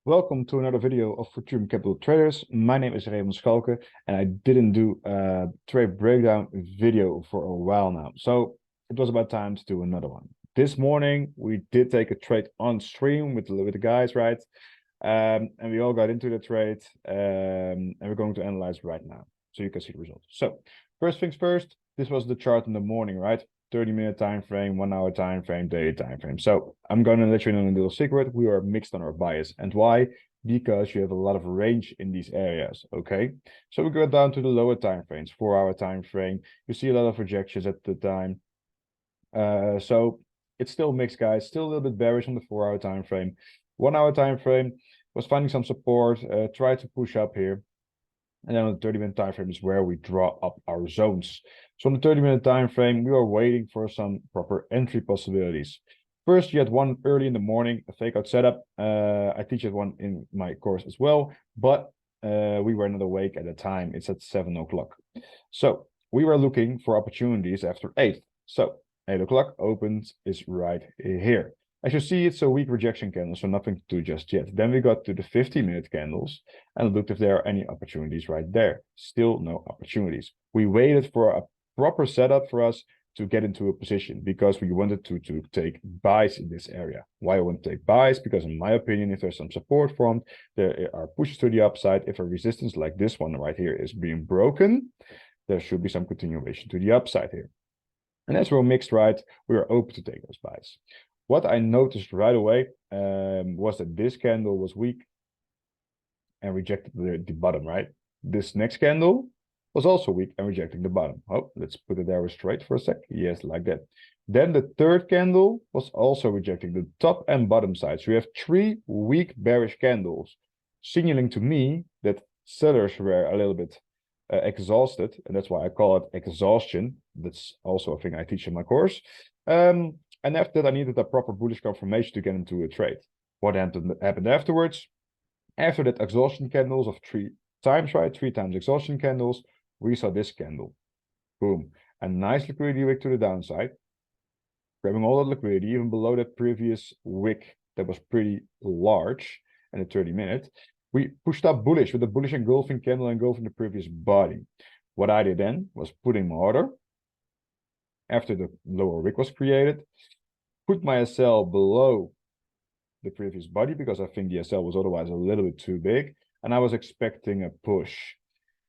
Welcome to another video of Fortune Capital Traders. My name is Raymond Schalke, and I didn't do a trade breakdown video for a while now. So it was about time to do another one. This morning, we did take a trade on stream with the guys, right? And we all got into the trade, and we're going to analyze right now so you can see the results. So first things first, this was the chart in the morning, right? 30-minute time frame, 1 hour time frame, daily time frame. So I'm going to let you know a little secret. We are mixed on our bias. And why? Because you have a lot of range in these areas. Okay. So we go down to the lower time frames, 4-hour time frame. You see a lot of rejections at the time. So it's still mixed, guys. Still a little bit bearish on the 4-hour time frame. 1 hour time frame was finding some support, tried to push up here. And then on the 30-minute time frame is where we draw up our zones. So on the 30-minute time frame, we are waiting for some proper entry possibilities. First, you had one early in the morning, a fake out setup. I teach it one in my course as well, but we were not awake at the time. It's at 7 o'clock. So we were looking for opportunities after 8. So 8 o'clock opens is right here. As you see, it's a weak rejection candle, so nothing to do just yet. Then we got to the 50-minute candles and looked if there are any opportunities right there. Still no opportunities. We waited for a proper setup for us to get into a position because we wanted to take buys in this area. Why I want to take buys? Because in my opinion, if there's some support formed, there are pushes to the upside. If a resistance like this one right here is being broken, there should be some continuation to the upside here. And as we're mixed, right, we are open to take those buys. What I noticed right away was that this candle was weak and rejected the bottom, right? This next candle was also weak and rejecting the bottom. Oh, let's put it there straight for a sec. Yes, like that. Then the third candle was also rejecting the top and bottom side. So we have 3 weak bearish candles, signaling to me that sellers were a little bit exhausted, and that's why I call it exhaustion. That's also a thing I teach in my course. And after that, I needed a proper bullish confirmation to get into a trade. What happened afterwards? After that exhaustion candles of 3 times, right? 3 times exhaustion candles, we saw this candle. Boom. A nice liquidity wick to the downside. Grabbing all that liquidity, even below that previous wick that was pretty large and the 30-minute. We pushed up bullish with a bullish engulfing candle engulfing the previous body. What I did then was put in my order after the lower wick was created, put my SL below the previous body because I think the SL was otherwise a little bit too big, and I was expecting a push.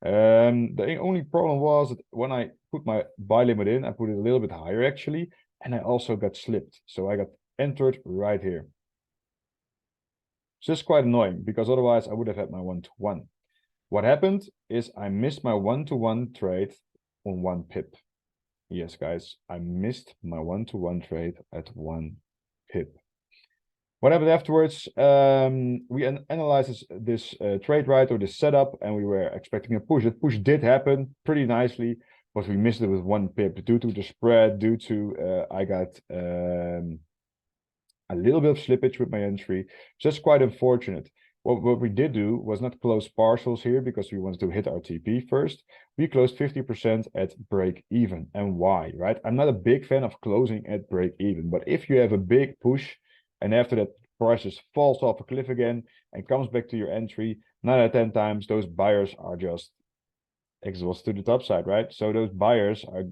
The only problem was that when I put my buy limit in, I put it a little bit higher actually, and I also got slipped. So I got entered right here. So it's quite annoying because otherwise I would have had my 1-to-1. What happened is I missed my 1-to-1 trade on 1 pip. Yes, guys, I missed my 1-to-1 trade at 1 pip. What happened afterwards? We analyzed this trade, right, or this setup, and we were expecting a push. That push did happen pretty nicely, but we missed it with 1 pip due to the spread, due to I got a little bit of slippage with my entry. Just quite unfortunate. What we did do was not close partials here because we wanted to hit our TP first. We closed 50% at break even. And why, right? I'm not a big fan of closing at break even, but if you have a big push and after that price just falls off a cliff again and comes back to your entry, 9 out of 10 times, those buyers are just exhausted to the top side, right? So those buyers are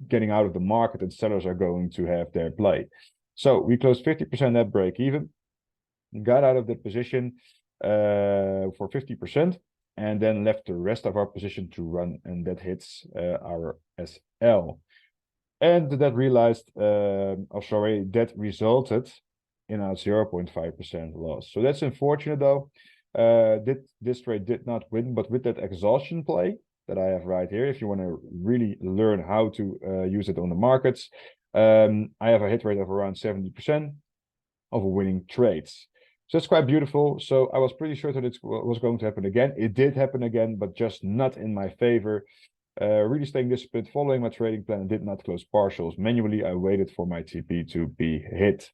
getting out of the market and sellers are going to have their play. So we closed 50% at break even, got out of that position for 50%, and then left the rest of our position to run, and that hits our SL. And that that resulted in a 0.5% loss. So that's unfortunate though. This trade did not win, but with that exhaustion play that I have right here, if you want to really learn how to use it on the markets, I have a hit rate of around 70% of winning trades. So that's quite beautiful. So I was pretty sure that it was going to happen again. It did happen again, but just not in my favor. Really staying disciplined, following my trading plan, and did not close partials. Manually, I waited for my TP to be hit.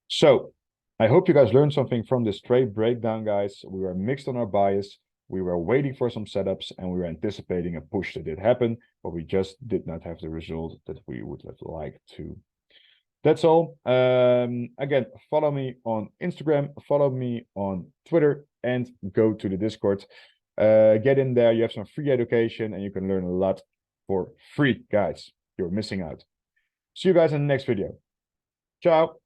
So I hope you guys learned something from this trade breakdown, guys. We were mixed on our bias. We were waiting for some setups and we were anticipating a push that did happen, but we just did not have the result that we would have liked to. That's all. Again, follow me on Instagram, follow me on Twitter, and go to the Discord. Get in there. You have some free education, and you can learn a lot for free, guys. You're missing out. See you guys in the next video. Ciao.